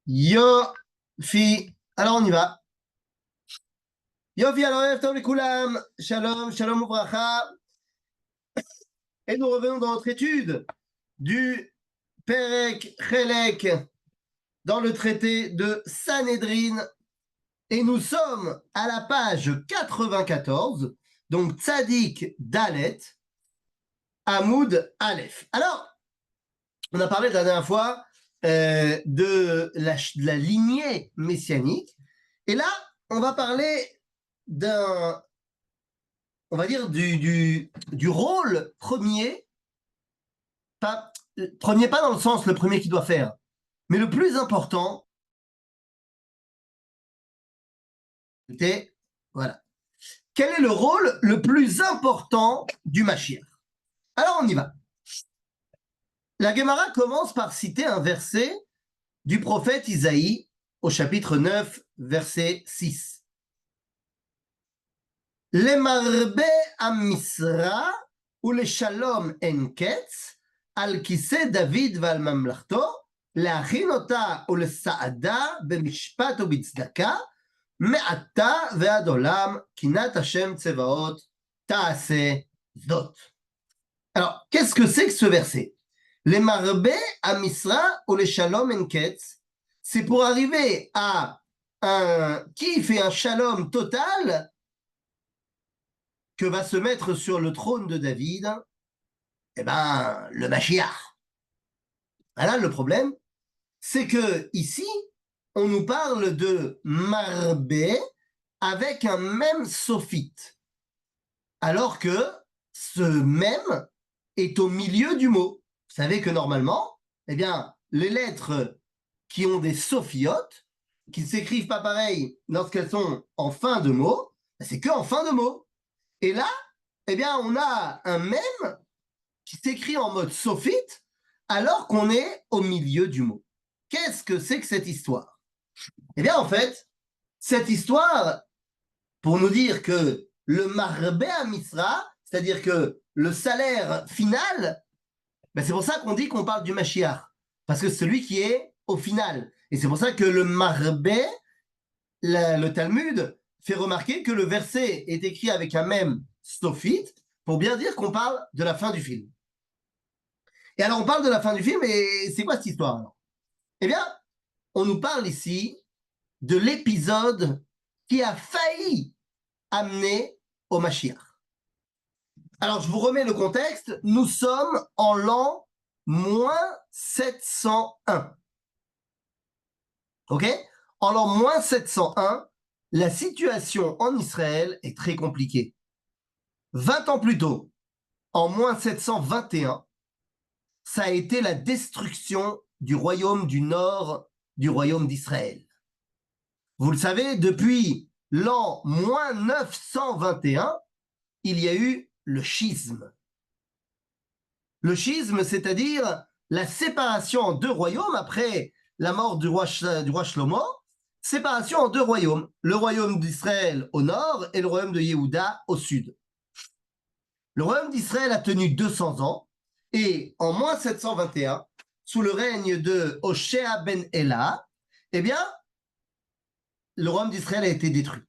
Yofi. Alors on y va. Yofi, alors Erev Tov Lekoulam. Shalom, shalom uvracha. Et nous revenons dans notre étude du Perek Chelek dans le traité de Sanhedrin. Et nous sommes à la page 94, donc Tzadik Dalet, Hamoud Aleph. Alors, on a parlé la dernière fois de la lignée messianique. Et là, on va parler d'un, on va dire, du rôle premier, pas dans le sens le premier qui doit faire, mais le plus important, c'était, voilà. Quel est le rôle le plus important du Mashiach? Alors, on y va. La Gemara commence par citer un verset du prophète Isaïe au chapitre 9, verset 6. Lemarbe amisra ou le shalom en ketz al kise David val mamlachto להכין אותה ולסעדה במשפט ובצדקה מעתה ועד עולם קינת השם צבאות תעשה זאת. Alors, qu'est-ce que c'est que ce verset? Les marbe à misra ou les shalom en ketz, c'est pour arriver à un qui fait un shalom total que va se mettre sur le trône de David, eh ben, le Mashiach. Voilà le problème, c'est que ici, on nous parle de marbe avec un même sophite, alors que ce même est au milieu du mot. Vous savez que normalement, eh bien, les lettres qui ont des sophiotes, qui ne s'écrivent pas pareil lorsqu'elles sont en fin de mot, c'est que en fin de mot. Et là, eh bien, on a un même qui s'écrit en mode sophite, alors qu'on est au milieu du mot. Qu'est-ce que c'est que cette histoire? Eh bien, en fait, cette histoire, pour nous dire que le marbe à misra, c'est-à-dire que le salaire final, ben c'est pour ça qu'on dit qu'on parle du Mashiach, parce que c'est celui qui est au final. Et c'est pour ça que le marbe, le Talmud, fait remarquer que le verset est écrit avec un même sophite, pour bien dire qu'on parle de la fin du film. Et alors, on parle de la fin du film, et c'est quoi cette histoire alors? Eh bien, on nous parle ici de l'épisode qui a failli amener au Mashiach. Alors, je vous remets le contexte. Nous sommes en l'an moins 701. OK? En l'an moins 701, la situation en Israël est très compliquée. 20 ans plus tôt, en moins 721, ça a été la destruction du royaume du Nord, du royaume d'Israël. Vous le savez, depuis l'an moins 921, il y a eu le schisme. Le schisme, c'est-à-dire la séparation en deux royaumes après la mort du roi Shlomo, séparation en deux royaumes, le royaume d'Israël au nord et le royaume de Yehuda au sud. Le royaume d'Israël a tenu 200 ans et en moins 721, sous le règne de Hoshea ben Ela, eh bien, le royaume d'Israël a été détruit.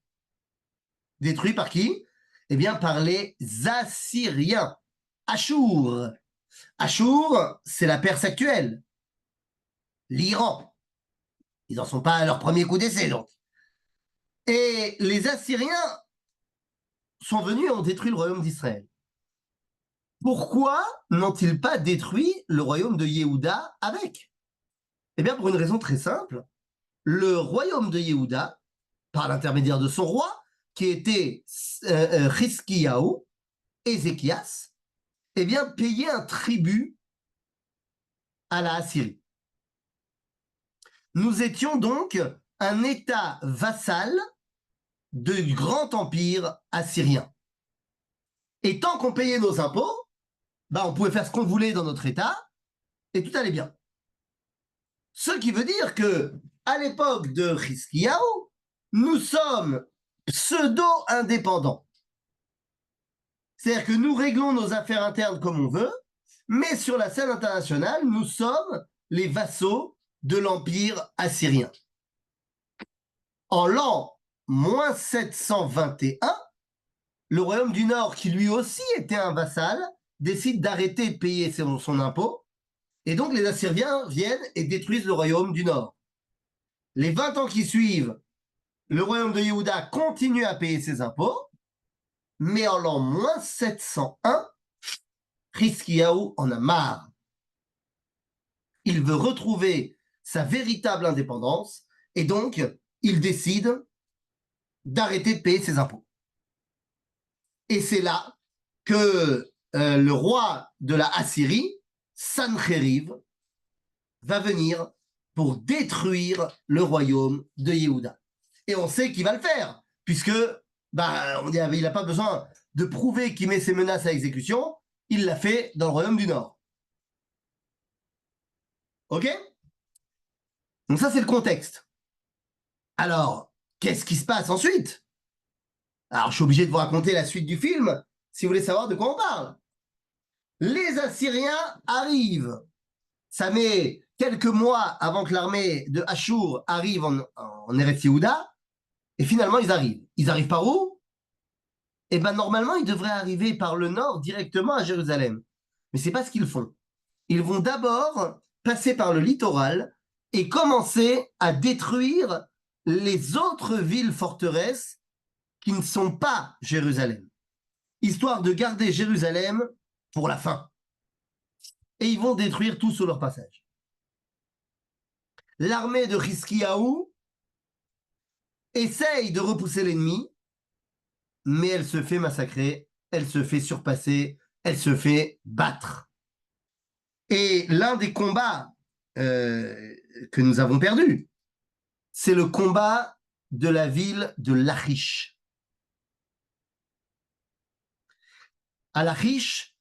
Détruit par qui? Eh bien, par les Assyriens. Achour. Achour, c'est la Perse actuelle. L'Iran. Ils n'en sont pas à leur premier coup d'essai, donc. Et les Assyriens sont venus et ont détruit le royaume d'Israël. Pourquoi n'ont-ils pas détruit le royaume de Yehuda avec? Eh bien, pour une raison très simple. Le royaume de Yehuda, par l'intermédiaire de son roi, qui était Chizkiyahu, Ézéchias, eh bien, payait un tribut à la Assyrie. Nous étions donc un État vassal du grand empire assyrien. Et tant qu'on payait nos impôts, bah, on pouvait faire ce qu'on voulait dans notre État et tout allait bien. Ce qui veut dire qu'à l'époque de Chizkiyahu, nous sommes pseudo-indépendants. C'est-à-dire que nous réglons nos affaires internes comme on veut, mais sur la scène internationale, nous sommes les vassaux de l'Empire assyrien. En l'an moins 721, le royaume du Nord, qui lui aussi était un vassal, décide d'arrêter de payer son impôt, et donc les Assyriens viennent et détruisent le royaume du Nord. Les 20 ans qui suivent, le royaume de Yehuda continue à payer ses impôts, mais en l'an moins 701, Hiskiyahu en a marre. Il veut retrouver sa véritable indépendance, et donc il décide d'arrêter de payer ses impôts. Et c'est là que le roi de la Assyrie, Sancheriv, va venir pour détruire le royaume de Yehuda. Et on sait qu'il va le faire, puisque il n'a pas besoin de prouver qu'il met ses menaces à exécution, il l'a fait dans le royaume du Nord. Ok? Donc ça, c'est le contexte. Alors, qu'est-ce qui se passe ensuite? Alors, je suis obligé de vous raconter la suite du film, si vous voulez savoir de quoi on parle. Les Assyriens arrivent. Ça met quelques mois avant que l'armée de Achour arrive en Eretz Yehuda, et finalement, ils arrivent. Ils arrivent par où? Eh bien, normalement, ils devraient arriver par le nord directement à Jérusalem. Mais c'est pas ce qu'ils font. Ils vont d'abord passer par le littoral et commencer à détruire les autres villes forteresses qui ne sont pas Jérusalem, histoire de garder Jérusalem pour la fin. Et ils vont détruire tout sur leur passage. L'armée de Hiskiyahu essaye de repousser l'ennemi, mais elle se fait massacrer, elle se fait surpasser, elle se fait battre. Et l'un des combats que nous avons perdus, c'est le combat de la ville de Lachish. À Lachish,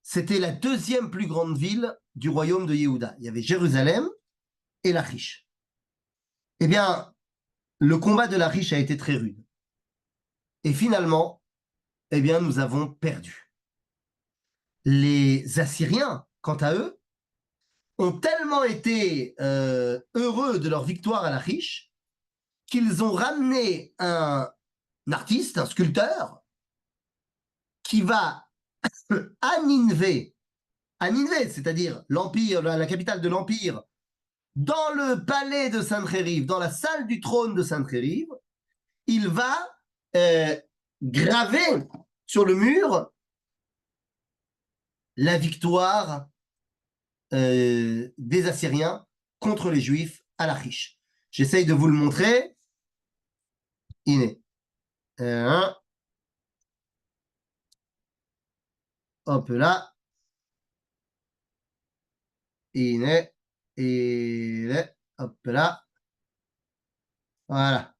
c'était la deuxième plus grande ville du royaume de Yehuda. Il y avait Jérusalem et Lachish. Eh bien, le combat de Lachish a été très rude. Et finalement, eh bien, nous avons perdu. Les Assyriens, quant à eux, ont tellement été heureux de leur victoire à Lachish qu'ils ont ramené un artiste, un sculpteur, qui va à Nineveh, c'est-à-dire l'empire, la capitale de l'empire, dans le palais de Sancheriv, dans la salle du trône de Sancheriv, il va graver sur le mur la victoire des Assyriens contre les Juifs à Lachish. J'essaye de vous le montrer. Iné. Hop là. Iné. Iné. Hop là. Voilà.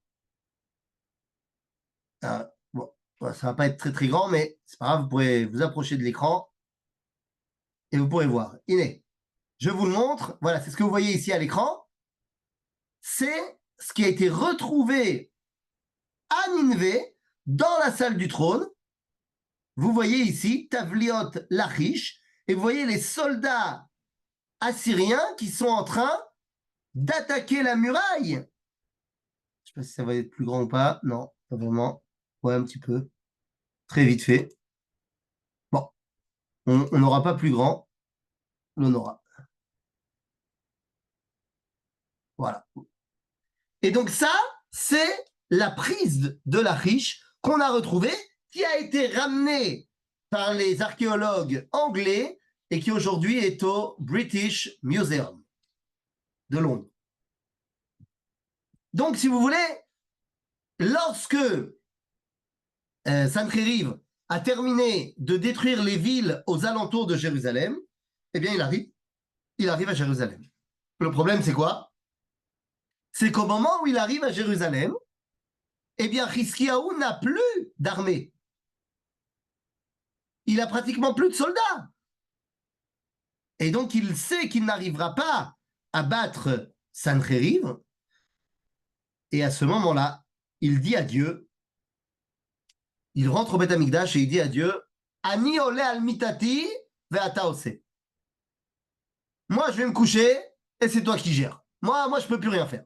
Bon, ça va pas être très très grand, mais c'est pas grave, vous pourrez vous approcher de l'écran et vous pourrez voir. Iné. Je vous le montre. Voilà, c'est ce que vous voyez ici à l'écran. C'est ce qui a été retrouvé à Nineveh, dans la salle du trône. Vous voyez ici Tavliot Lachish, et vous voyez les soldats assyriens qui sont en train d'attaquer la muraille. Je ne sais pas si ça va être plus grand ou pas. Non, pas vraiment. Ouais, un petit peu. Très vite fait. Bon, on n'aura pas plus grand. On aura. Voilà. Et donc ça, c'est la prise de Lachish qu'on a retrouvée, qui a été ramenée par les archéologues anglais et qui aujourd'hui est au British Museum de Londres. Donc, si vous voulez, lorsque Sancheriv a terminé de détruire les villes aux alentours de Jérusalem, eh bien, il arrive à Jérusalem. Le problème, c'est quoi? C'est qu'au moment où il arrive à Jérusalem, eh bien, Hiskiyahu n'a plus d'armée. Il a pratiquement plus de soldats. Et donc, il sait qu'il n'arrivera pas à battre Sancheriv. Et à ce moment-là, il dit à Dieu, il rentre au Beth Amikdash et il dit à Dieu, Ani ole al mitati ve'ata ose. Moi, je vais me coucher et c'est toi qui gères. Moi, je peux plus rien faire.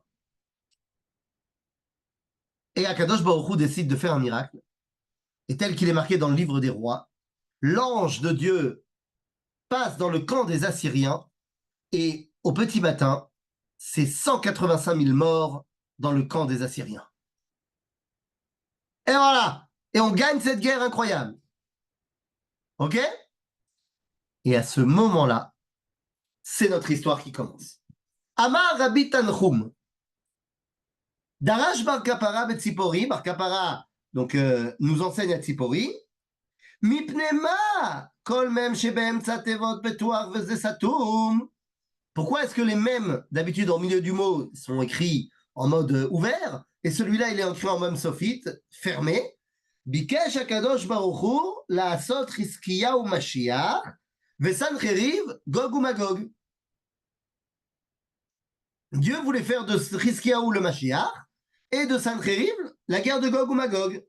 Et Akadosh Baruch Hu décide de faire un miracle. Et tel qu'il est marqué dans le livre des rois, l'ange de Dieu passe dans le camp des Assyriens et au petit matin, c'est 185 000 morts dans le camp des Assyriens. Et voilà. Et on gagne cette guerre incroyable. OK? Et à ce moment-là, c'est notre histoire qui commence. Amar Rabbi Tanchum. Darash Bar Kapara Betzipori. Bar Kapara, donc, nous enseigne à Tzipori. Mipnema Kol Mem Shebem Tzatevot Betuach Veze Satum. Pourquoi est-ce que les mêmes, d'habitude, au milieu du mot, sont écrits en mode ouvert, et celui-là, il est écrit en mode sophite, fermé? Bikesh Akadosh Baruch Hu la'asot Hiskiyahu Mashiach veSancheriv Gog uMagog. Dieu voulait faire de Hiskiyahu le Mashiach et de Sancheriv la guerre de Gog uMagog.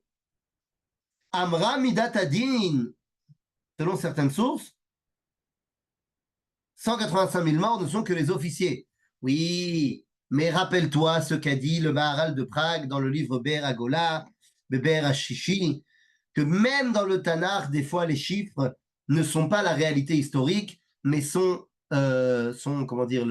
Amra Midat Adin, selon certaines sources, 185 000 morts ne sont que les officiers. Oui, mais rappelle-toi ce qu'a dit le Maharal de Prague dans le livre Be'er Agola, Be'er Hashishi, que même dans le Tanakh, des fois, les chiffres ne sont pas la réalité historique, mais sont comment dire,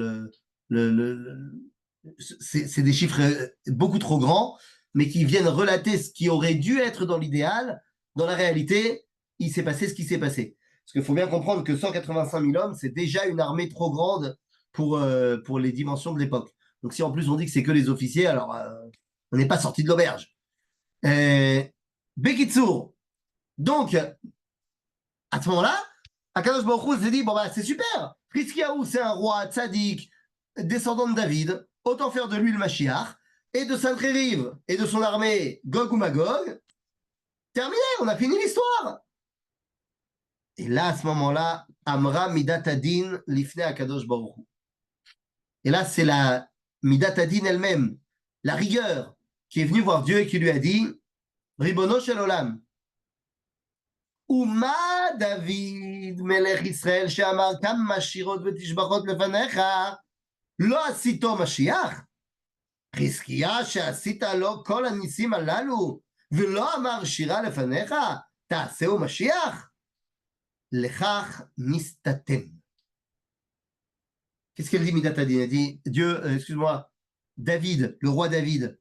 c'est des chiffres beaucoup trop grands, mais qui viennent relater ce qui aurait dû être dans l'idéal. Dans la réalité, il s'est passé ce qui s'est passé. Parce qu'il faut bien comprendre que 185 000 hommes, c'est déjà une armée trop grande pour les dimensions de l'époque. Donc si en plus on dit que c'est que les officiers, alors on n'est pas sorti de l'auberge. Bekitsour. Donc, à ce moment-là, Akadosh Baruch Hu s'est dit, bon bah c'est super, Hiskiyahu c'est un roi tzaddik, descendant de David, autant faire de lui le Mashiach, et de Sancheriv et de son armée Gog ou Magog, terminé, on a fini l'histoire. Et là, à ce moment-là, Amra Midat Adin Lifne Akadosh Baruch Hu. Et là, c'est la Midat Adin elle-même, la rigueur, qui est venue voir Dieu et qui lui a dit, Ribono Shel Olam, Uma David Melech Israël she'amar kama shirot v'tishbachot lefanecha lo asito Mashiach חזקיה שעשית לו כל הניסים הללו ולא אמר שירה לפניך תעשהו משיח לכך נסתתם. Qu'est-ce qu'elle dit Midat Adin? Elle dit Dieu, excuse-moi, David, le roi David,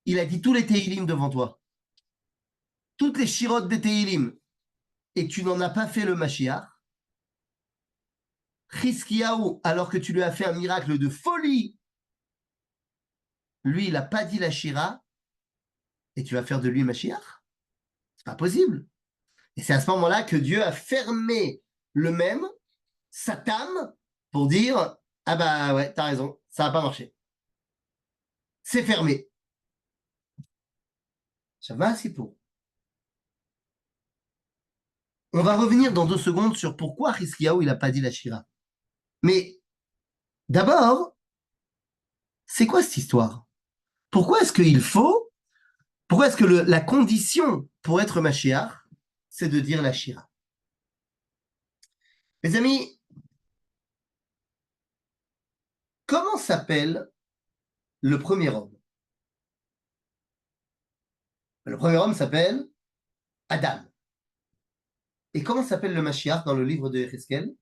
il a dit tous les Tehillim devant toi, toutes les shirotes des Tehillim, et tu n'en as pas fait le Mashiach. Hiskiyahu, alors que tu lui as fait un miracle de folie, lui, il n'a pas dit la Shira, et tu vas faire de lui Mashiach? C'est pas possible. Et c'est à ce moment-là que Dieu a fermé le même, Satan, pour dire ah bah ouais, t'as raison, ça n'a pas marché. C'est fermé. Ça va, c'est pour. On va revenir dans 2 secondes sur pourquoi Hiskiyahu, il n'a pas dit la Shira. Mais d'abord, c'est quoi cette histoire? Pourquoi est-ce qu'il faut, pourquoi est-ce que la condition pour être Mashiach, c'est de dire la Shira? Les amis, comment s'appelle le premier homme? Le premier homme s'appelle Adam. Et comment s'appelle le Mashiach dans le livre de Yecheskel?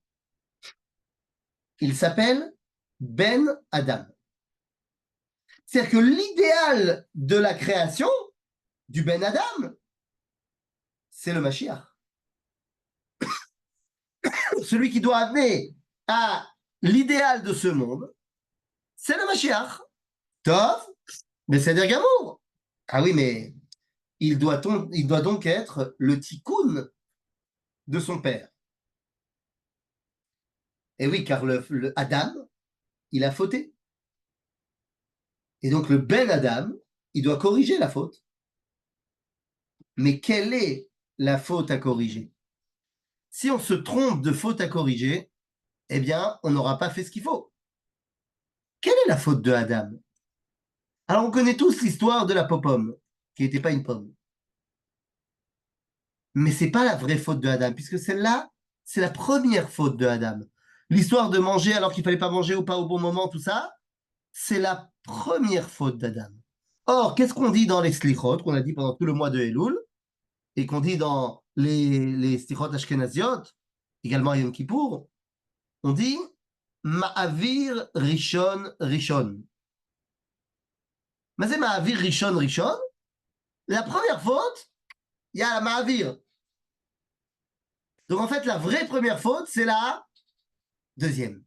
Il s'appelle Ben Adam. C'est-à-dire que l'idéal de la création du Ben Adam, c'est le Mashiach. Celui qui doit amener à l'idéal de ce monde, c'est le Mashiach. Tov, mais c'est dire Gamour. Ah oui, mais il doit donc être le tikkun de son père. Et oui, car le Adam, il a fauté. Et donc le Ben Adam, il doit corriger la faute. Mais quelle est la faute à corriger? Si on se trompe de faute à corriger, eh bien, on n'aura pas fait ce qu'il faut. Quelle est la faute de Adam? Alors, on connaît tous l'histoire de la pomme, qui n'était pas une pomme. Mais ce n'est pas la vraie faute de Adam, puisque celle-là, c'est la première faute de Adam. l'histoire de manger alors qu'il fallait pas manger ou pas au bon moment, tout ça, c'est la première faute d'Adam. Or, qu'est-ce qu'on dit dans les slichot, qu'on a dit pendant tout le mois de Elul, et qu'on dit dans les slichot ashkenaziot, également à Yom Kippour, on dit Ma'avir Rishon Rishon. Mais c'est Ma'avir Rishon Rishon. La première faute, il y a la Ma'avir. Donc en fait, la vraie première faute, c'est la deuxième.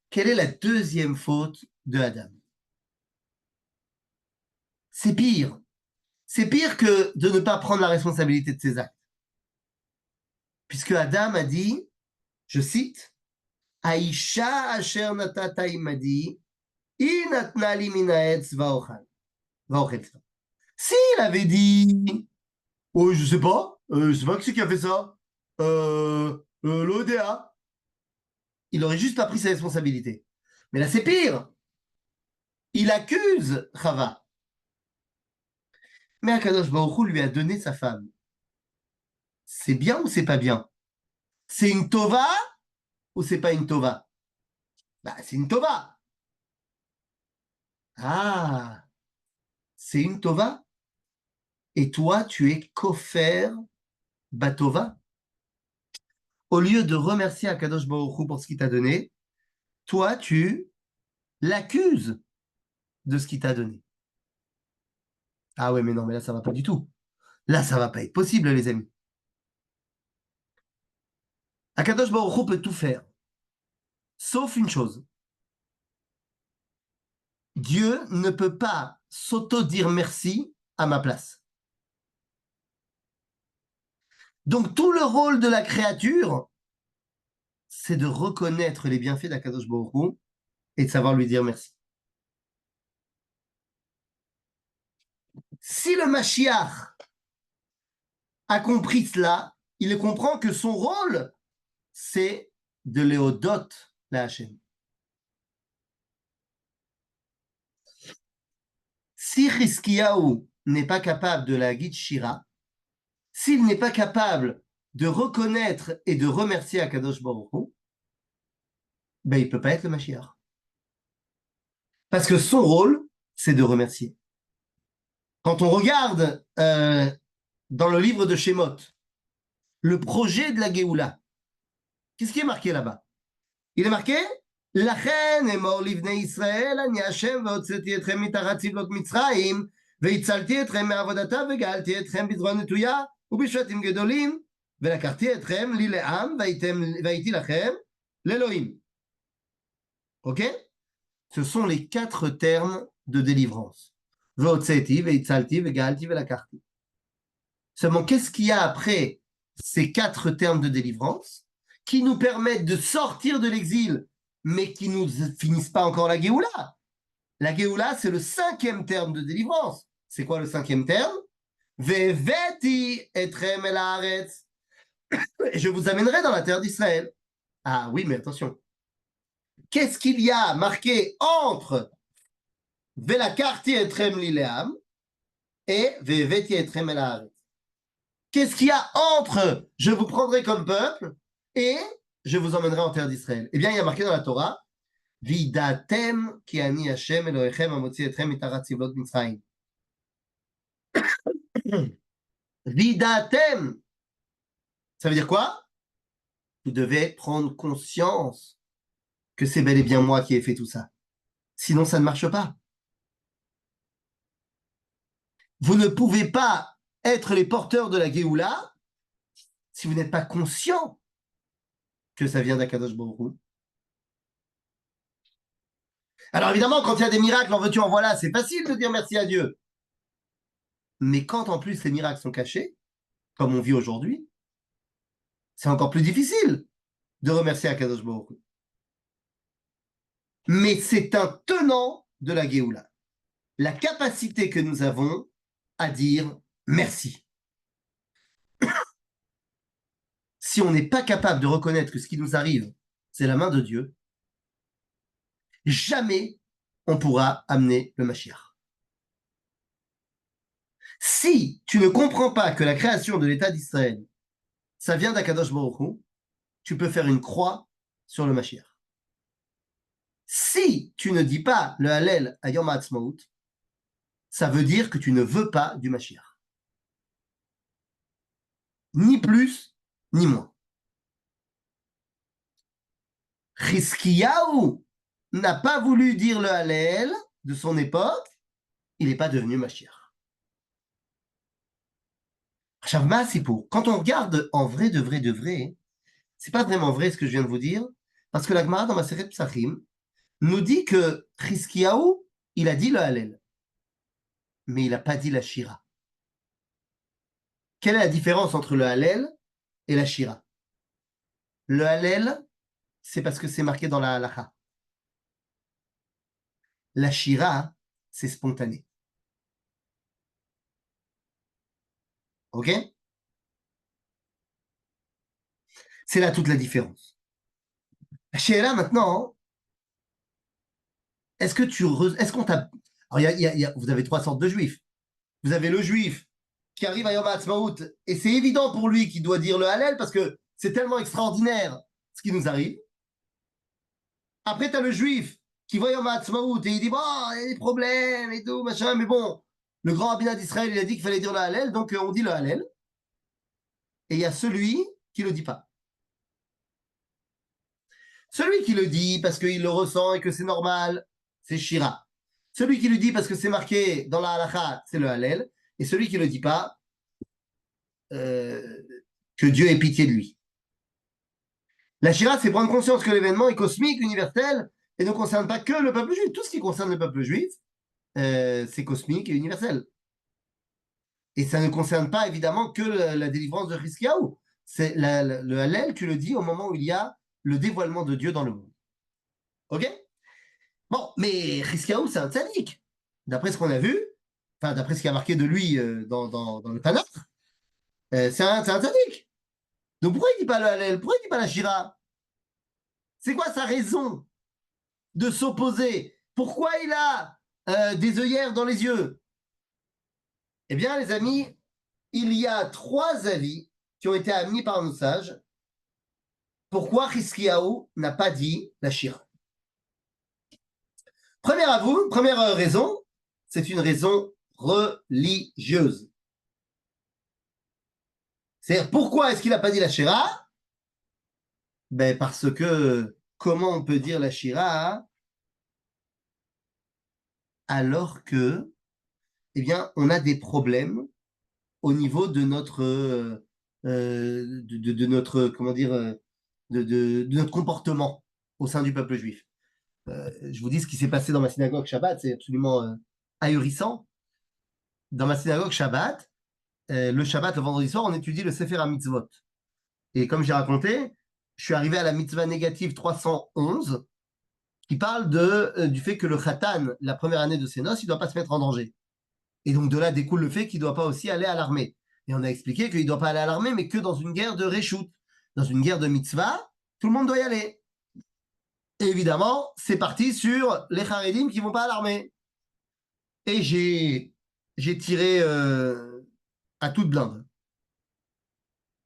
Quelle est la deuxième faute de Adam? C'est pire. C'est pire que de ne pas prendre la responsabilité de ses actes. Puisque Adam a dit, je cite, Aisha asher natata imadi, inatna li minaetz vaochel. S'il avait dit, oh, je sais pas qui c'est qui a fait ça, l'ODA, il aurait juste pas pris ses responsabilités. Mais là, c'est pire. Il accuse Chava. Mais Akadosh Baruch Hu lui a donné sa femme. C'est bien ou c'est pas bien? C'est une tova ou c'est pas une tova? Bah, c'est une tova. Ah, c'est une tova. Et toi, tu es kofer batova. Au lieu de remercier Akadosh Baruch Hu pour ce qu'il t'a donné, toi, tu l'accuses de ce qu'il t'a donné. Ah ouais, mais non, mais là, ça va pas du tout. Là, ça va pas être possible, les amis. Akadosh Baruch Hu peut tout faire, sauf une chose. Dieu ne peut pas s'auto-dire merci à ma place. Donc tout le rôle de la créature, c'est de reconnaître les bienfaits d'Akadosh Baruch Hu et de savoir lui dire merci. Si le Mashiach a compris cela, il comprend que son rôle, c'est de léodot la Hachem. Si Chizkiyahu n'est pas capable de la Git Shira, s'il n'est pas capable de reconnaître et de remercier Akadosh Baruch Hu, ben il ne peut pas être le Mashiach. Parce que son rôle, c'est de remercier. Quand on regarde dans le livre de Shemot, le projet de la Géoula, qu'est-ce qui est marqué là-bas? Il est marqué Lachen emor livnei Israël, ani Hashem ve'hotzeti etchem mitachat tzivlot Mitzrayim, ve'hitzalti etchem me'avodata ve'galti etchem b'zron netuya u'b'shvatim gedolim, ve'lakarti etchem li le'am ve'haiti lachem l'Elohim. Ok? Ce sont les 4 termes de délivrance. Ve'hotzeti, ve'hitzalti, ve'galti, ve'lakarti. Seulement, qu'est-ce qu'il y a après ces 4 termes de délivrance qui nous permettent de sortir de l'exil, mais qui ne nous finissent pas encore la Géoula? La Géoula, c'est le 5e terme de délivrance. C'est quoi le 5e terme? Ve'veti etrem el haaretz. Et je vous amènerai dans la terre d'Israël. Ah oui, mais attention. Qu'est-ce qu'il y a marqué entre Ve'lakarti etrem lileam et Ve'veti etrem el haaretz? Qu'est-ce qu'il y a entre je vous prendrai comme peuple et je vous emmènerai en terre d'Israël? Eh bien, il y a marqué dans la Torah Vidatem ki ani Hashem Elohechem amotzi etchem mitachat tzivlot Mitzrayim. Vidatem, ça veut dire quoi? Vous devez prendre conscience que c'est bel et bien moi qui ai fait tout ça. Sinon, ça ne marche pas. Vous ne pouvez pas être les porteurs de la Géoula si vous n'êtes pas conscient que ça vient d'Akadosh Baruch Hu. Alors évidemment, quand il y a des miracles, en veux-tu, en voilà, c'est facile de dire merci à Dieu. Mais quand en plus les miracles sont cachés, comme on vit aujourd'hui, c'est encore plus difficile de remercier Akadosh Baruch Hu. Mais c'est un tenant de la Géoula. La capacité que nous avons à dire merci. Si on n'est pas capable de reconnaître que ce qui nous arrive, c'est la main de Dieu, jamais on pourra amener le Mashiach. Si tu ne comprends pas que la création de l'État d'Israël, ça vient d'Akadosh Baruch Hu, tu peux faire une croix sur le Mashiach. Si tu ne dis pas le Hallel à Yom HaAtzmaut, ça veut dire que tu ne veux pas du Mashiach. Ni plus, ni moins. Chizkiyahu n'a pas voulu dire le Hallel de son époque, il n'est pas devenu Mashiach. Shavma, c'est pour. Quand on regarde en vrai, de vrai, c'est pas vraiment vrai ce que je viens de vous dire, parce que la Gemara dans Maseret Psachim nous dit que Chizkiyahu, il a dit le Hallel, mais il n'a pas dit la Shira. Quelle est la différence entre le Hallel et la Shira? Le Hallel, c'est parce que c'est marqué dans la Halacha. La Shira, c'est spontané. Ok? C'est là toute la différence. La Shira, maintenant, est-ce qu'on t'a... Alors, vous avez trois sortes de juifs. Vous avez le juif qui arrive à Yom HaAtzmaut et c'est évident pour lui qu'il doit dire le Hallel parce que c'est tellement extraordinaire ce qui nous arrive. Après, tu as le juif qui voit Yom HaAtzmaut et il dit, bon, il y a des problèmes et tout, machin, mais bon, le grand rabbinat d'Israël, il a dit qu'il fallait dire le Hallel, donc on dit le Hallel. Et il y a celui qui ne le dit pas. Celui qui le dit parce qu'il le ressent et que c'est normal, c'est Shira. Celui qui le dit parce que c'est marqué dans la halakha, c'est le Hallel. Et celui qui ne le dit pas, que Dieu ait pitié de lui. La Shira, c'est prendre conscience que l'événement est cosmique, universel, et ne concerne pas que le peuple juif. Tout ce qui concerne le peuple juif, c'est cosmique et universel. Et ça ne concerne pas évidemment que la délivrance de Chizkiyahu. C'est le Hallel, tu le dis au moment où il y a le dévoilement de Dieu dans le monde. Ok? Bon, mais Chizkiyahu, c'est un tzaddik. D'après ce qu'on a vu, enfin, d'après ce qui a marqué de lui dans le Tanakh, c'est un tzaddik. Donc pourquoi il ne dit pas le Hallel? Pourquoi il ne dit pas la Shira? C'est quoi sa raison de s'opposer? Pourquoi il a des œillères dans les yeux? Eh bien, les amis, il y a trois avis qui ont été amenés par nos sages. Pourquoi Chizkiyahu n'a pas dit la Shira? Première raison, c'est une raison religieuse. C'est-à-dire, pourquoi est-ce qu'il n'a pas dit la Shira? Ben parce que, comment on peut dire la Shira alors que, eh bien, on a des problèmes au niveau de notre, de notre, comment dire, de notre comportement au sein du peuple juif. Je vous dis ce qui s'est passé dans ma synagogue Shabbat, c'est absolument ahurissant. Dans ma synagogue Shabbat, le Shabbat, le vendredi soir, on étudie le Sefer HaMitzvot. Et comme j'ai raconté, je suis arrivé à la mitzvah négative 311, qui parle du fait que le Khatan, la première année de ses noces, il ne doit pas se mettre en danger. Et donc de là découle le fait qu'il ne doit pas aussi aller à l'armée. Et on a expliqué qu'il ne doit pas aller à l'armée, mais que dans une guerre de Réchout, dans une guerre de mitzvah, tout le monde doit y aller. Et évidemment, c'est parti sur les Haredim qui ne vont pas à l'armée. Et j'ai tiré à toute blinde.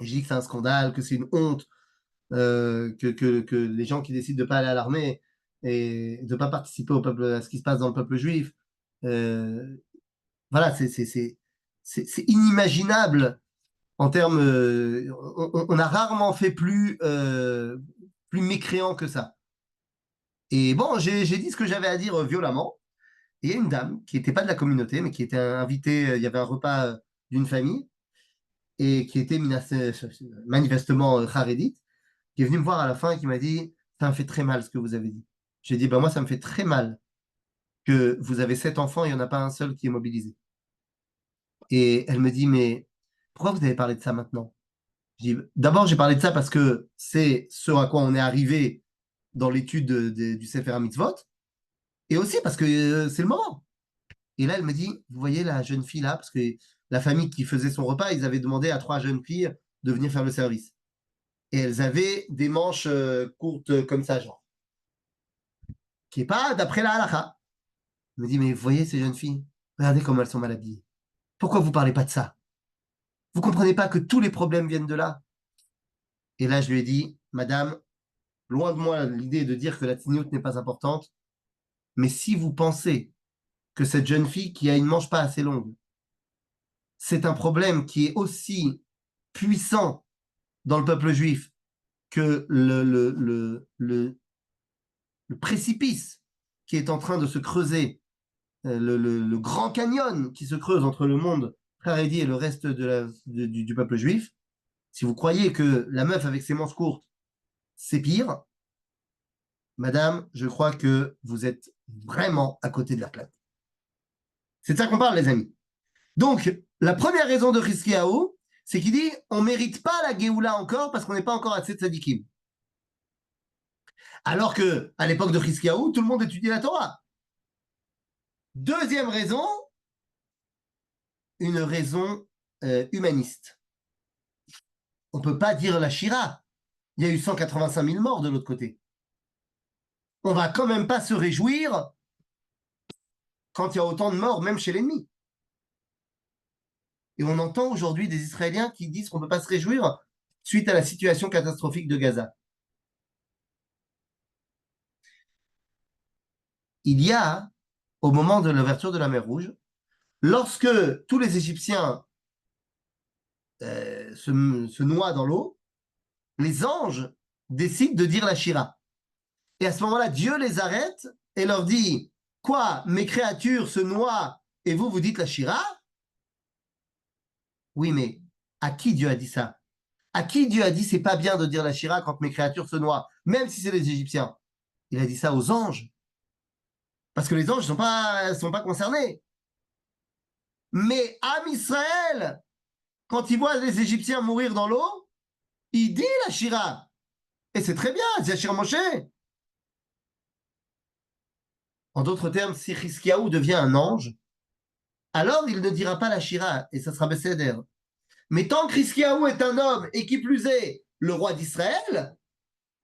J'ai dit que c'est un scandale, que c'est une honte, que les gens qui décident de ne pas aller à l'armée et de ne pas participer au peuple, à ce qui se passe dans le peuple juif, voilà, c'est inimaginable en termes. On a rarement fait plus mécréant que ça. Et bon, j'ai dit ce que j'avais à dire violemment. Et il y a une dame qui n'était pas de la communauté, mais qui était invitée. Il y avait un repas d'une famille et qui était manifestement charédite, qui est venue me voir à la fin et qui m'a dit, ça me fait très mal ce que vous avez dit. J'ai dit, ben moi, ça me fait très mal que vous avez 7 enfants et il n'y en a pas un seul qui est mobilisé. Et elle me dit, mais pourquoi vous avez parlé de ça maintenant? Je dis, d'abord, j'ai parlé de ça parce que c'est ce à quoi on est arrivé dans l'étude du Sefer HaMitzvot, et aussi parce que c'est le moment. Et là, elle me dit, vous voyez la jeune fille là, parce que la famille qui faisait son repas, ils avaient demandé à 3 jeunes filles de venir faire le service. Et elles avaient des manches courtes comme ça, genre. Qui n'est pas d'après la halakha. Elle me dit, mais vous voyez ces jeunes filles, regardez comment elles sont mal habillées. Pourquoi vous ne parlez pas de ça? Vous ne comprenez pas que tous les problèmes viennent de là? Et là, je lui ai dit, madame, loin de moi l'idée de dire que la tignoute n'est pas importante, mais si vous pensez que cette jeune fille qui a une manche pas assez longue, c'est un problème qui est aussi puissant dans le peuple juif que le précipice qui est en train de se creuser, le grand canyon qui se creuse entre le monde Haredi et le reste du peuple juif, si vous croyez que la meuf avec ses manches courtes, c'est pire, madame, je crois que vous êtes vraiment à côté de la plaque. C'est de ça qu'on parle, les amis. Donc, la première raison de Hiskiaou, c'est qu'il dit on ne mérite pas la Géoula encore parce qu'on n'est pas encore assez tzadikim. Alors que à l'époque de Hiskiaou, tout le monde étudiait la Torah. Deuxième raison, une raison humaniste. On ne peut pas dire la Shira. Il y a eu 185 000 morts de l'autre côté. On va quand même pas se réjouir quand il y a autant de morts, même chez l'ennemi. Et on entend aujourd'hui des Israéliens qui disent qu'on ne peut pas se réjouir suite à la situation catastrophique de Gaza. Il y a, au moment de l'ouverture de la mer Rouge, lorsque tous les Égyptiens se noient dans l'eau, les anges décident de dire la Shira. Et à ce moment-là, Dieu les arrête et leur dit « Quoi, mes créatures se noient et vous, vous dites la Shira ?» Oui, mais à qui Dieu a dit ça? À qui Dieu a dit c'est pas bien de dire la Shira quand mes créatures se noient, même si c'est les Égyptiens? Il a dit ça aux anges. Parce que les anges ne sont pas concernés. Mais Am Israël, quand il voit les Égyptiens mourir dans l'eau, il dit la Shira. Et c'est très bien, Yashir Moshe. En d'autres termes, si Hiskiaou devient un ange, alors il ne dira pas la Shira, et ça sera Besséder. Mais tant que Hiskiaou est un homme, et qui plus est, le roi d'Israël,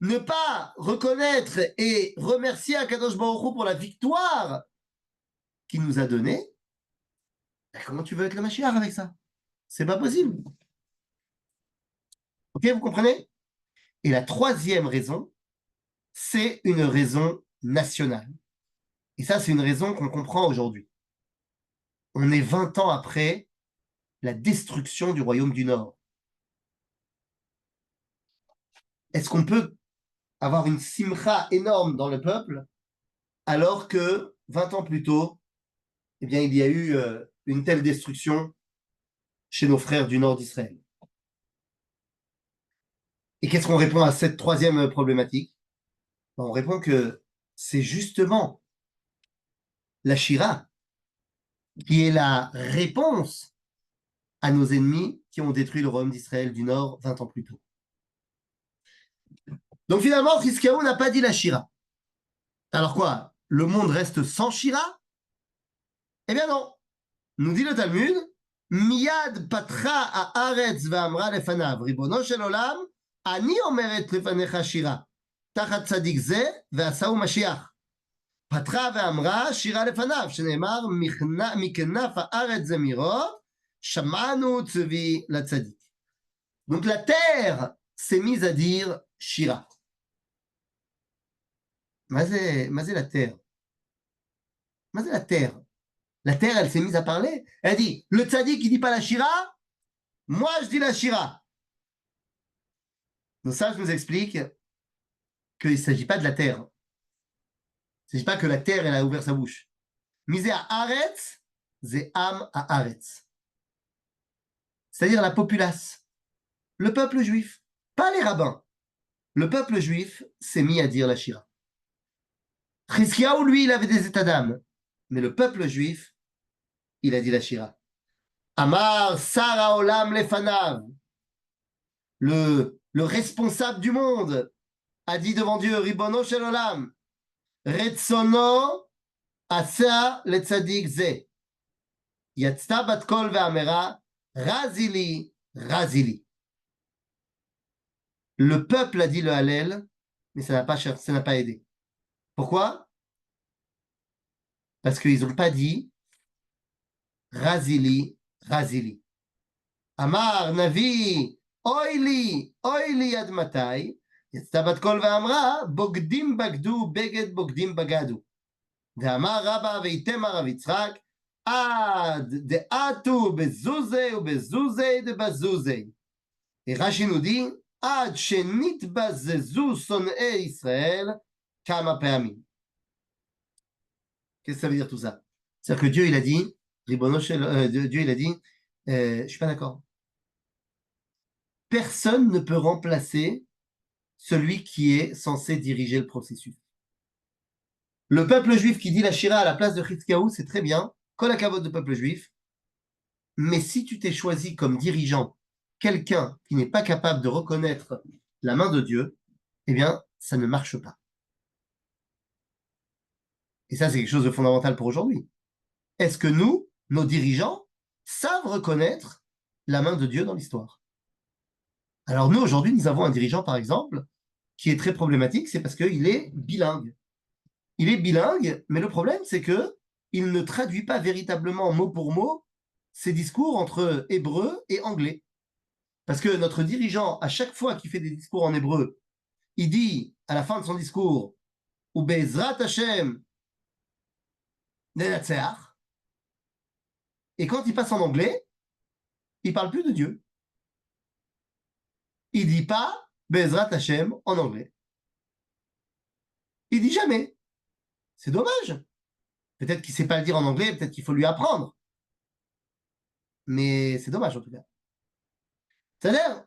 ne pas reconnaître et remercier Akadosh Baruch Hu pour la victoire qu'il nous a donnée, comment tu veux être le Mashiach avec ça? C'est pas possible. Ok, vous comprenez? Et la troisième raison, c'est une raison nationale. Et ça, c'est une raison qu'on comprend aujourd'hui. On est 20 ans après la destruction du royaume du Nord. Est-ce qu'on peut avoir une simcha énorme dans le peuple alors que 20 ans plus tôt, eh bien, il y a eu une telle destruction chez nos frères du nord d'Israël? Et qu'est-ce qu'on répond à cette troisième problématique? On répond que c'est justement la Shira qui est la réponse à nos ennemis qui ont détruit le royaume d'Israël du Nord 20 ans plus tôt. Donc finalement, Hiskiaou n'a pas dit la Shira. Alors quoi? Le monde reste sans Shira? Eh bien non. Nous dit le Talmud, Miyad patra haaretz ve'amra lefanav, ribono shel olam, ani omeret lefanecha shira, tachat tzadik ze ve'asau mashiach. פתחה ואמרה שירה לפניו, שנאמר מכנף הארץ זמירות, שמענו צבי לצדיק. Donc la terre s'est mise à dire Shira. מה זה la terre? מה זה la terre? La terre, elle s'est mise à parler. Elle dit, le tzadik qui dit pas la Shira, moi je dis la Shira. Donc ça, je nous explique qu'il ne s'agit pas de la terre. Il ne s'agit pas que la terre, elle a ouvert sa bouche. Misé à Aretz, c'est Am à Aretz. C'est-à-dire la populace, le peuple juif, pas les rabbins. Le peuple juif s'est mis à dire la Shira. Hiskiaou, lui, il avait des états d'âme. Mais le peuple juif, il a dit la Shira. Amar Sara Olam Lefanav, le responsable du monde, a dit devant Dieu, Ribono Shel Olam, Retsono Asa Letzadik Ze, Yatzta Bat Kol Ve'amera, Razili, Razili. Le peuple a dit le Hallel, mais ça n'a pas aidé. Pourquoi? Parce qu'ils n'ont pas dit Razili, Razili. Amar Navi, Oili, Oili Admatai, יצאה בת קול ואמרה, בוגדים בגדו, בגד בוגדים בגדו. ואמר רבא ויתמר רב יצחק, עד דעתו בזוזי ובזוזי דבזוזי. רש"י nous dit, עד שנתבזזו שונאי ישראל כמה פעמים. Qu'est-ce que ça veut dire tout ça? C'est-à-dire que Dieu, il a dit, Dieu, il a dit, je suis pas d'accord. Personne ne peut remplacer celui qui est censé diriger le processus. Le peuple juif qui dit la Shira à la place de Chizkiyahu, c'est très bien, kol hakavod de peuple juif, mais si tu t'es choisi comme dirigeant quelqu'un qui n'est pas capable de reconnaître la main de Dieu, eh bien, ça ne marche pas. Et ça, c'est quelque chose de fondamental pour aujourd'hui. Est-ce que nous, nos dirigeants, savent reconnaître la main de Dieu dans l'histoire? Alors nous, aujourd'hui, nous avons un dirigeant, par exemple, qui est très problématique, c'est parce qu'il est bilingue. Il est bilingue, mais le problème, c'est que il ne traduit pas véritablement mot pour mot ses discours entre hébreu et anglais. Parce que notre dirigeant, à chaque fois qu'il fait des discours en hébreu, il dit à la fin de son discours « Ube'ezrat Hashem nenatzeach » et quand il passe en anglais, il parle plus de Dieu. Il dit pas « Be'ezrat Hashem » en anglais. Il dit jamais. C'est dommage. Peut-être qu'il ne sait pas le dire en anglais, peut-être qu'il faut lui apprendre. Mais c'est dommage en tout cas. C'est-à-dire,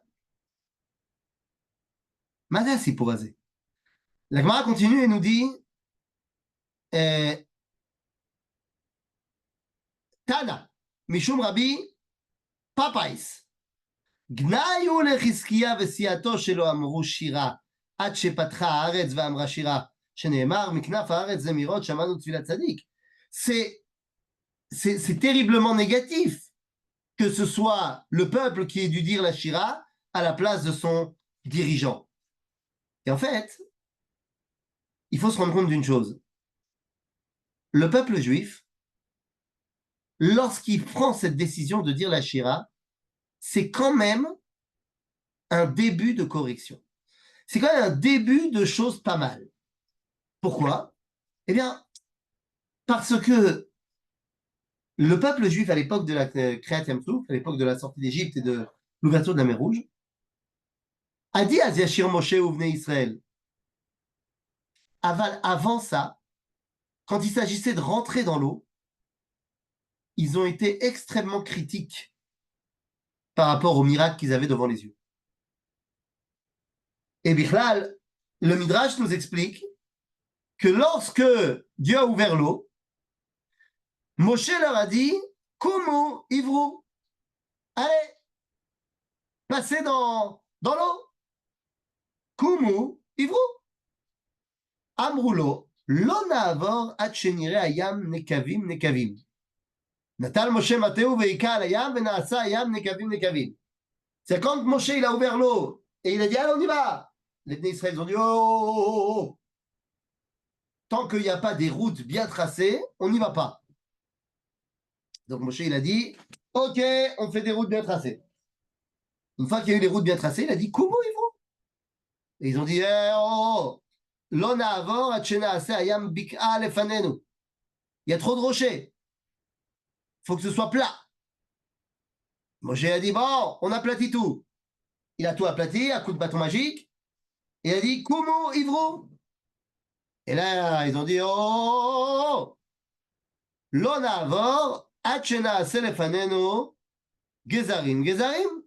Mada c'est pour aser. La Gemara continue et nous dit Tana, Mishum Rabbi Papais. גנאיו לחזקיה וסיעתו שלא אמרו שירה עד שפתחה הארץ ואמרה שירה שנאמר מכנף הארץ זמירות שמענו תפילת צדיק. C'est terriblement négatif que ce soit le peuple qui ait dû dire la shira à la place de son dirigeant. Et en fait, il faut se rendre compte d'une chose. Le peuple juif, lorsqu'il prend cette décision de dire la shira, c'est quand même un début de correction. C'est quand même un début de choses pas mal. Pourquoi? Eh bien, parce que le peuple juif à l'époque de la Kriyat Yam Souf, à l'époque de la sortie d'Égypte et de l'ouverture de la mer Rouge, a dit à Yashir Moshe Ouvnei Israël. Avant ça, quand il s'agissait de rentrer dans l'eau, ils ont été extrêmement critiques par rapport au miracle qu'ils avaient devant les yeux. Et Bichlal, le Midrash nous explique que lorsque Dieu a ouvert l'eau, Moshe leur a dit « Kumu ivru » allez, passez dans l'eau. « Kumu ivru » Amroulo, lo na'avor ad shenire hayam nekavim nekavim. Natal Moshe Mateu veika al hayam vena'asa hayam nekavim nekavim. C'est quand Moshe il a ouvert l'eau et il a dit allez on y va. Les Bnei Israël ont dit oh. Tant qu'il n'y a pas des routes bien tracées, on n'y va pas. Donc Moshe il a dit ok, on fait des routes bien tracées. Une fois qu'il y a eu les routes bien tracées, il a dit Kumu ivru. Et ils ont dit oh. Lo na'avor ad shena'aseh hayam bik'a lefanenu. Il y a trop de rochers. Il faut que ce soit plat. Moshe a dit bon, on aplatit tout. Il a tout aplati à coup de bâton magique. Et il a dit Kumu ivru. Et là, ils ont dit oh. Lo na'avor ad shena'aseh lefanenu gezarim gezarim.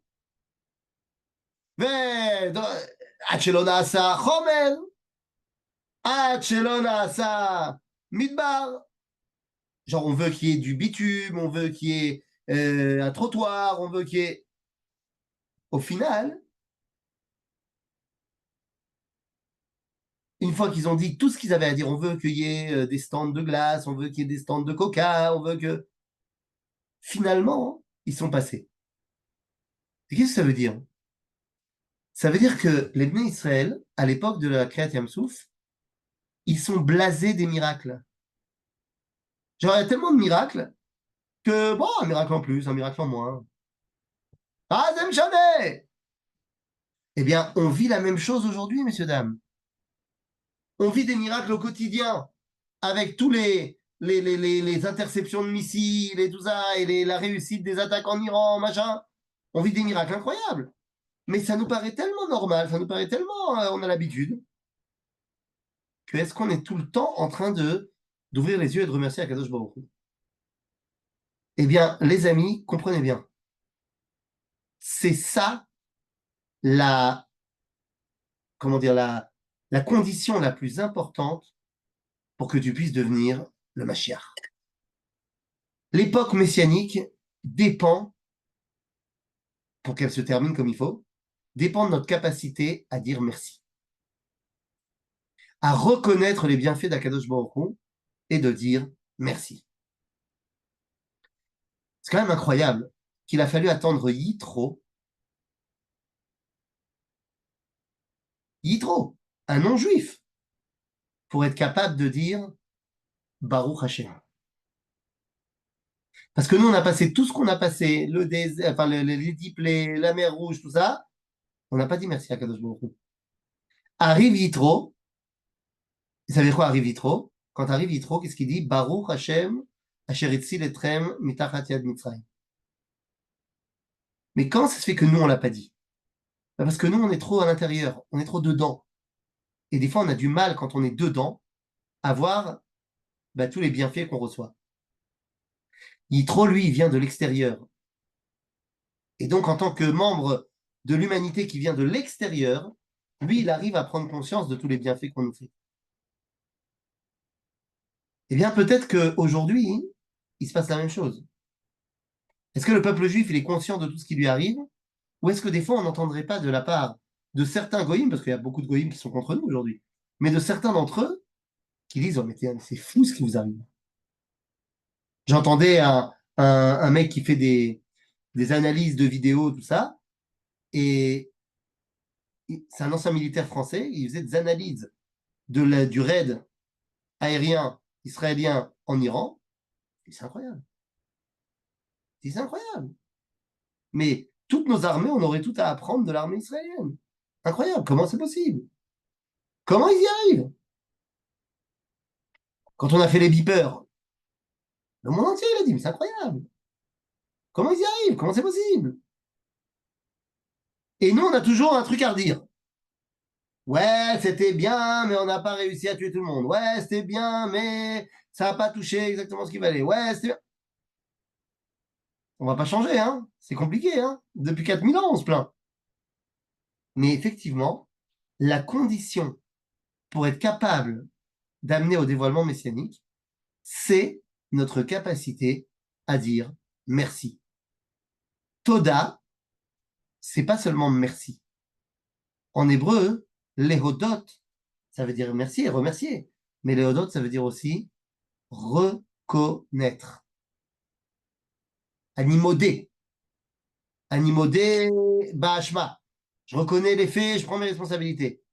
ועד שלא נעשה חומר, עד שלא נעשה מדבר. Genre, on veut qu'il y ait du bitume, on veut qu'il y ait un trottoir, on veut qu'il y ait... Au final, une fois qu'ils ont dit tout ce qu'ils avaient à dire, on veut qu'il y ait des stands de glace, on veut qu'il y ait des stands de coca, on veut que... Finalement, ils sont passés. Et qu'est-ce que ça veut dire? Ça veut dire que les Bnei Israël, à l'époque de la Kriyat Yam Souf, ils sont blasés des miracles. Genre, il y a tellement de miracles que, bon, un miracle en plus, un miracle en moins. Ah, ça me jamais. Eh bien, on vit la même chose aujourd'hui, messieurs, dames. On vit des miracles au quotidien, avec tous les interceptions de missiles et tout ça, et la réussite des attaques en Iran, machin. On vit des miracles incroyables. Mais ça nous paraît tellement normal, ça nous paraît tellement, on a l'habitude, que est-ce qu'on est tout le temps en train de d'ouvrir les yeux et de remercier Akadosh Baruch Hu? Eh bien, les amis, comprenez bien. C'est ça la, comment dire, la condition la plus importante pour que tu puisses devenir le Mashiach. L'époque messianique dépend, pour qu'elle se termine comme il faut, dépend de notre capacité à dire merci, à reconnaître les bienfaits d'Akadosh Baruch Hu et de dire merci. C'est quand même incroyable qu'il a fallu attendre Yitro, un non-juif, pour être capable de dire Baruch Hashem. Parce que nous, on a passé tout ce qu'on a passé, le désert, enfin, les diplés, la mer Rouge, tout ça, on n'a pas dit merci à Kadosh Baruch Hu. Arrive Yitro, vous savez quoi arrive Yitro? Quand arrive Yitro, qu'est-ce qu'il dit? Baruch Hashem, Asher Itzil Etrem Mitachat Yad Mitzrayim. Mais quand ça se fait que nous, on l'a pas dit? Ben parce que nous, on est trop à l'intérieur, on est trop dedans. Et des fois, on a du mal, quand on est dedans, à voir ben, tous les bienfaits qu'on reçoit. Yitro, lui, il vient de l'extérieur. Et donc, en tant que membre de l'humanité qui vient de l'extérieur, lui, il arrive à prendre conscience de tous les bienfaits qu'on nous fait. Eh bien, peut-être qu'aujourd'hui, il se passe la même chose. Est-ce que le peuple juif, il est conscient de tout ce qui lui arrive? Ou est-ce que des fois, on n'entendrait pas de la part de certains goïms, parce qu'il y a beaucoup de goïms qui sont contre nous aujourd'hui, mais de certains d'entre eux qui disent, oh, mais c'est fou ce qui vous arrive. J'entendais un mec qui fait des analyses de vidéos, tout ça, et c'est un ancien militaire français, il faisait des analyses du raid aérien israélien en Iran, et c'est incroyable. C'est incroyable. Mais toutes nos armées, on aurait tout à apprendre de l'armée israélienne. Incroyable, comment c'est possible? Comment ils y arrivent? Quand on a fait les beepers, le monde entier, il a dit, mais c'est incroyable. Comment ils y arrivent? Comment c'est possible? Et nous, on a toujours un truc à redire. Ouais, c'était bien, mais on n'a pas réussi à tuer tout le monde. Ouais, c'était bien, mais ça n'a pas touché exactement ce qu'il fallait. Ouais, c'était bien. On va pas changer, hein? C'est compliqué, hein? Depuis 4000 ans, on se plaint. Mais effectivement, la condition pour être capable d'amener au dévoilement messianique, c'est notre capacité à dire merci. Toda, c'est pas seulement merci. En hébreu, lehodot, ça veut dire merci et remercier. Mais lehodot, ça veut dire aussi reconnaître. Animodé. Animodé, ba'ashma. Je reconnais les faits, je prends mes responsabilités.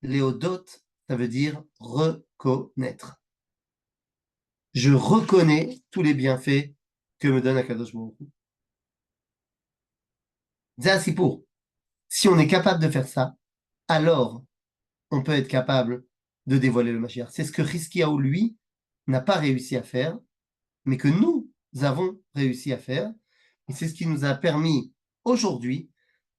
Lehodot, ça veut dire reconnaître. Je reconnais tous les bienfaits que me donne Akadosh Baruch Hu. C'est pour. Si on est capable de faire ça, alors on peut être capable de dévoiler le Mashiach. C'est ce que Hiskiaou, lui, n'a pas réussi à faire, mais que nous avons réussi à faire. Et c'est ce qui nous a permis aujourd'hui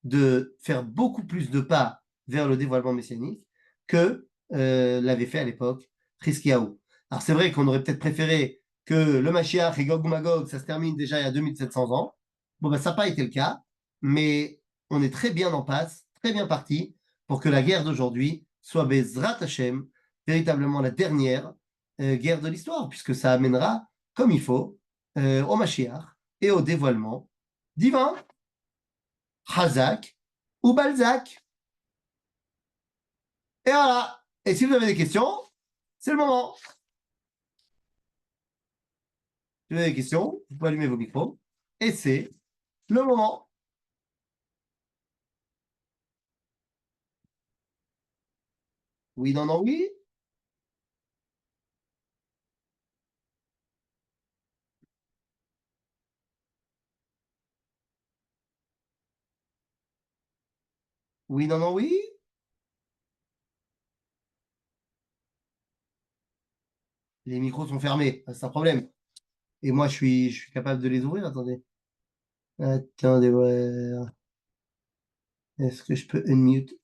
de faire beaucoup plus de pas vers le dévoilement messianique que l'avait fait à l'époque Hiskiaou. Alors c'est vrai qu'on aurait peut-être préféré que le Mashiach et Gog Magog, ça se termine déjà il y a 2700 ans. Bon, ben, ça n'a pas été le cas, mais on est très bien en passe, très bien parti pour que la guerre d'aujourd'hui soit Bezrat Hashem, véritablement la dernière guerre de l'histoire, puisque ça amènera, comme il faut, au Mashiach et au dévoilement divin, Hazak ou Balzac. Et voilà. Et si vous avez des questions, c'est le moment. Si vous avez des questions, vous pouvez allumer vos micros. Et c'est le moment. Oui, non, non, oui. Oui, non, non, oui. Les micros sont fermés, c'est un problème. Et moi, je suis capable de les ouvrir. Attendez. Attendez, ouais. Est-ce que je peux unmute?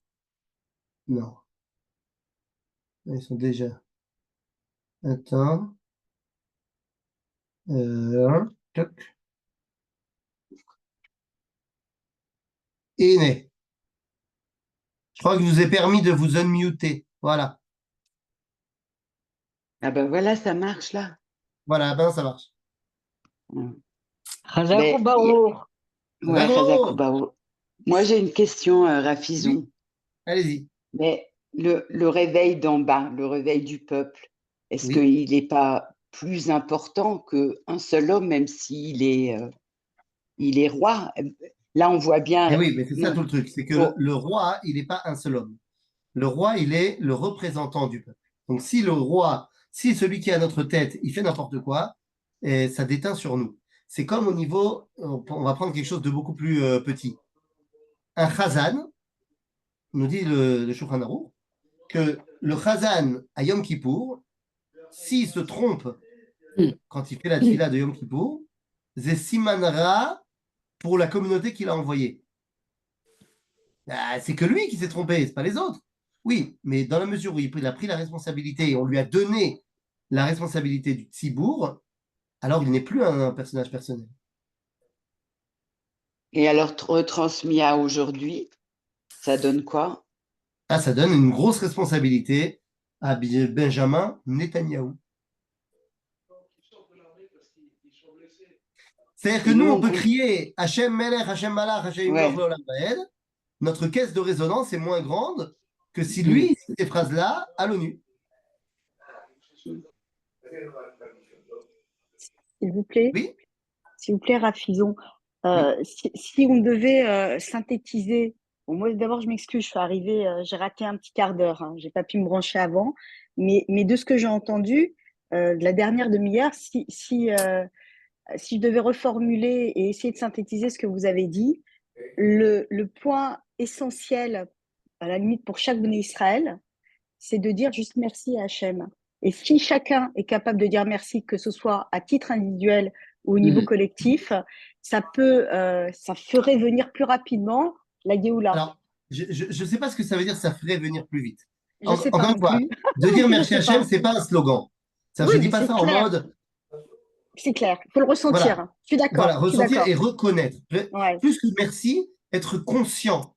Non. Ils sont déjà. Attends. Toc. Et né. Je crois que je vous ai permis de vous unmuter. Voilà. Ah ben voilà, ça marche là. Voilà, ben ça marche. Chazak Mais- ou Baour? Ouais, Bravo. Chazak Oubaou. Moi, j'ai une question, Rafizon. Oui. Allez-y. Mais le réveil d'en bas, le réveil du peuple, est-ce Oui. qu'il n'est pas plus important qu'un seul homme, même s'il est, il est roi? Là, on voit bien. Et oui, mais c'est ça Non, tout le truc. C'est que faut- le roi, il n'est pas un seul homme. Le roi, il est le représentant du peuple. Donc si le roi, si celui qui est à notre tête, il fait n'importe quoi, et ça déteint sur nous. C'est comme au niveau, on va prendre quelque chose de beaucoup plus petit. Un chazan, nous dit le Shulchan Aruch, que le chazan à Yom Kippour, s'il se trompe quand il fait la tfila de Yom Kippour, c'est simanra pour la communauté qu'il a envoyée. C'est que lui qui s'est trompé, c'est pas les autres. Oui, mais dans la mesure où il a pris la responsabilité et on lui a donné la responsabilité du Tzibour, alors il n'est plus un personnage personnel. Et alors, retransmis à aujourd'hui, ça donne quoi? Ah, ça donne une grosse responsabilité à Benjamin Netanyahou. C'est-à-dire que Et nous, nous, on peut crier Hachem Melech, Hachem Malach, Hachem Ouais. Yimloch Leolam Vaed. Notre caisse de résonance est moins grande que si lui, ces phrases-là à l'ONU. S'il vous plaît, Oui. s'il vous plaît, Rafizon. Oui. Si on devait synthétiser, bon, moi d'abord je m'excuse, je suis arrivée, j'ai raté un petit quart d'heure, hein, j'ai pas pu me brancher avant, mais de ce que j'ai entendu de la dernière demi-heure, si je devais reformuler et essayer de synthétiser ce que vous avez dit, le point essentiel, à la limite pour chaque Béné Israël, c'est de dire juste merci à Hachem. Et si chacun est capable de dire merci, que ce soit à titre individuel ou au niveau collectif, ça ferait venir plus rapidement la Géoula. Alors, je ne sais pas ce que ça veut dire, ça ferait venir plus vite. Je ne sais pas Encore une non fois, plus. de dire Je merci sais Hachem, pas. c'est pas un slogan. Ça, Oui, je dis mais pas c'est ça en clair. mode. C'est clair. Il faut le ressentir. Voilà. Je suis d'accord. Voilà, Je suis ressentir d'accord. et reconnaître. Ouais. Plus que merci, être conscient.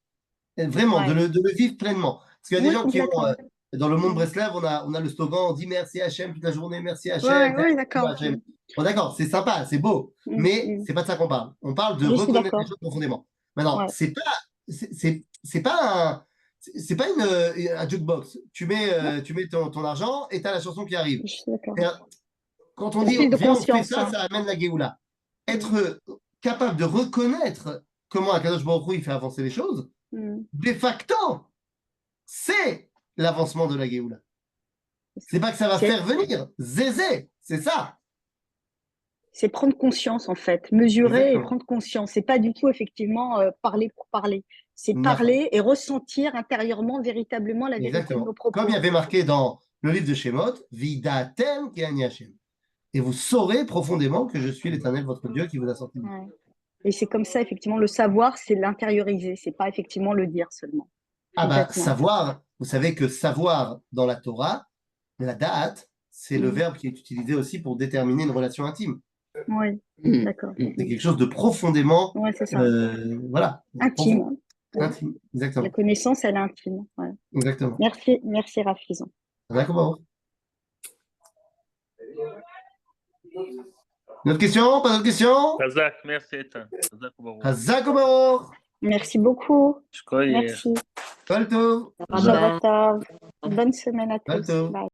Vraiment, Ouais. de le vivre pleinement. Parce qu'il y a des Oui, gens qui ont, complètement. dans le monde Breslev, on a le slogan, on dit merci Hachem toute la journée, merci Hachem, Ouais, merci d'accord. Hachem. Bon, d'accord, c'est sympa, c'est beau, mais c'est pas de ça qu'on parle. On parle de Je suis reconnaître les d'accord. choses profondément. Maintenant, Ouais. c'est pas un jukebox. Tu mets ton argent et tu as la chanson qui arrive. Je suis d'accord. C'est-à-dire, quand on C'est dit prise de viens, on fait conscience. ça, Hein. ça amène la Géoula. Être capable de reconnaître comment Akadosh Baruch Hu, il fait avancer les choses, de facto, c'est l'avancement de la Géoula. C'est pas que ça va faire venir, zézé, c'est ça. C'est prendre conscience, en fait, mesurer Exactement. et prendre conscience. C'est pas du tout, effectivement, parler pour parler. C'est D'accord. parler et ressentir intérieurement, véritablement, la vérité de Exactement. nos propos. Comme il y avait marqué dans le livre de Shemot, Vidatem ki ani Hashem. Et vous saurez profondément que je suis l'Éternel, votre Dieu, qui vous a sorti. Ouais. Et c'est comme ça, effectivement, le savoir, c'est l'intérioriser. C'est pas, effectivement, le dire seulement. Ah bah, Complètement. savoir, vous savez que savoir dans la Torah, la da'at, c'est le verbe qui est utilisé aussi pour déterminer une relation intime. Oui, d'accord. C'est quelque chose de profondément, Ouais, c'est ça. voilà. Intime. Intime, exactement. La connaissance, elle est intime. Ouais. Exactement. Merci Rafizon. D'accord. Une autre question? Pas d'autre question? Chazak, merci Ethan. Chazak Baruch. Chazak Baruch. Merci beaucoup. Shkoyach. Merci. Kol tov. Shabbat tov. Bonne semaine à Kol tous. tov. Bye.